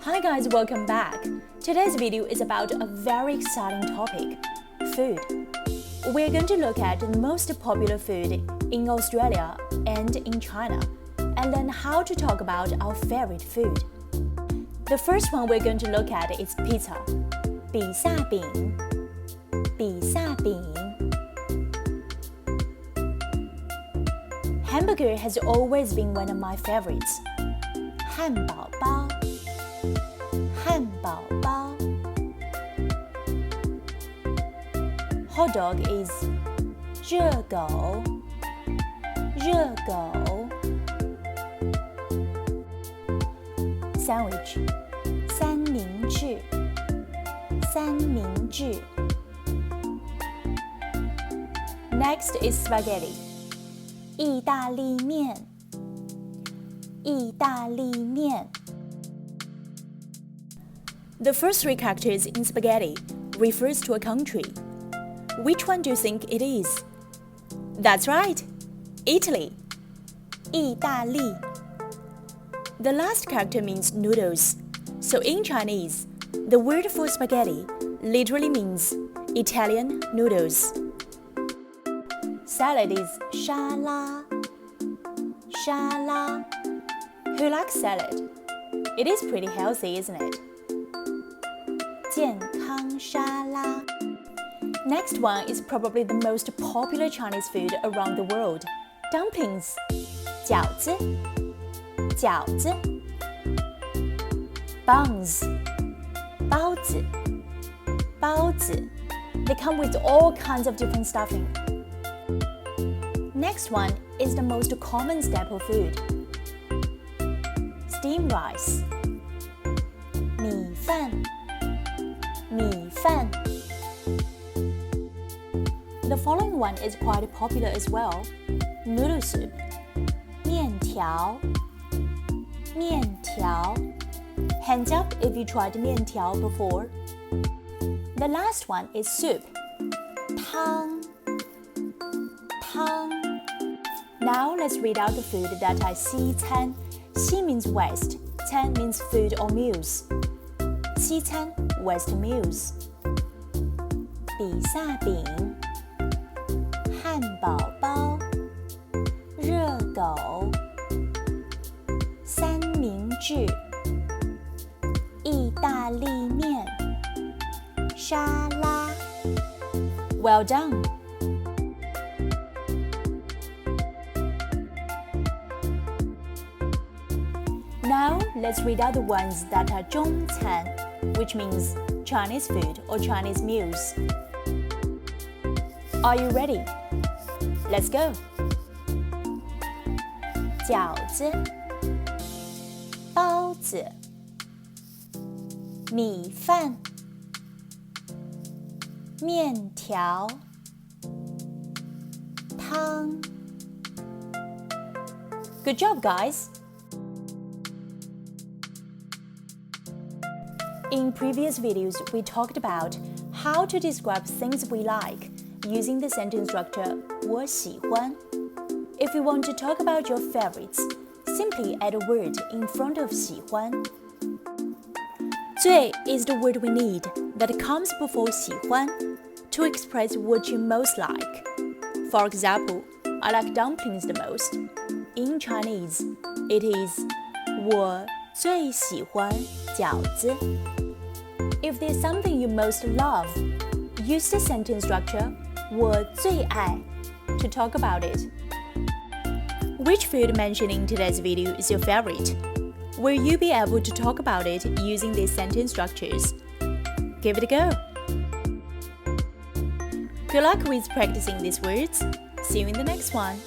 Hi guys, welcome back. Today's video is about a very exciting topic, food. We're going to look at the most popular food in Australia and in China, and learn how to talk about our favorite food. The first one we're going to look at is pizza. 比萨饼，比萨饼。Hamburger has always been one of my favorites. 汉堡包，汉堡包。Hot dog is 热狗，热狗。Sandwich 三明治，三明治。Next is spaghetti 意大利面，意大利面。The first three characters in spaghetti refers to a country. Which one do you think it is? That's right, Italy. 意大利。The last character means noodles. So in Chinese, the word for spaghetti literally means Italian noodles. Salad is 沙拉，沙拉。Who likes salad? It is pretty healthy, isn't it? 健康沙拉。Next one is probably the most popular Chinese food around the world. Dumplings. 饺子，饺子。Buns. 包子，包子。They come with all kinds of different stuffing. Next one is the most common staple food. Steamed rice. 米饭，米饭。The following one is quite popular as well. Noodle soup. 面条，面条。Hands up if you tried 面条 before. The last one is soup. 汤，汤。Now let's read out the food that are 西餐. 西 means west, 餐 means food or meals. 西餐 West meals. 比萨饼，汉堡包，热狗，三明治，意大利面，沙拉。Well done! Now let's read out the ones that are 中餐, which means Chinese food or Chinese meals. Are you ready? Let's go! 饺子，包子，米饭，面条，汤。Good job, guys! In previous videos, we talked about how to describe things we like using the sentence structure 我喜欢. If you want to talk about your favorites, simply add a word in front of 喜欢. 最 is the word we need that comes before 喜欢 to express what you most like. For example, I like dumplings the most. In Chinese, it is 我最喜欢饺子. If there's something you most love, use the sentence structure 我最爱 to talk about it. Which food mentioned in today's video is your favorite? Will you be able to talk about it using these sentence structures? Give it a go! Good luck with practicing these words. See you in the next one.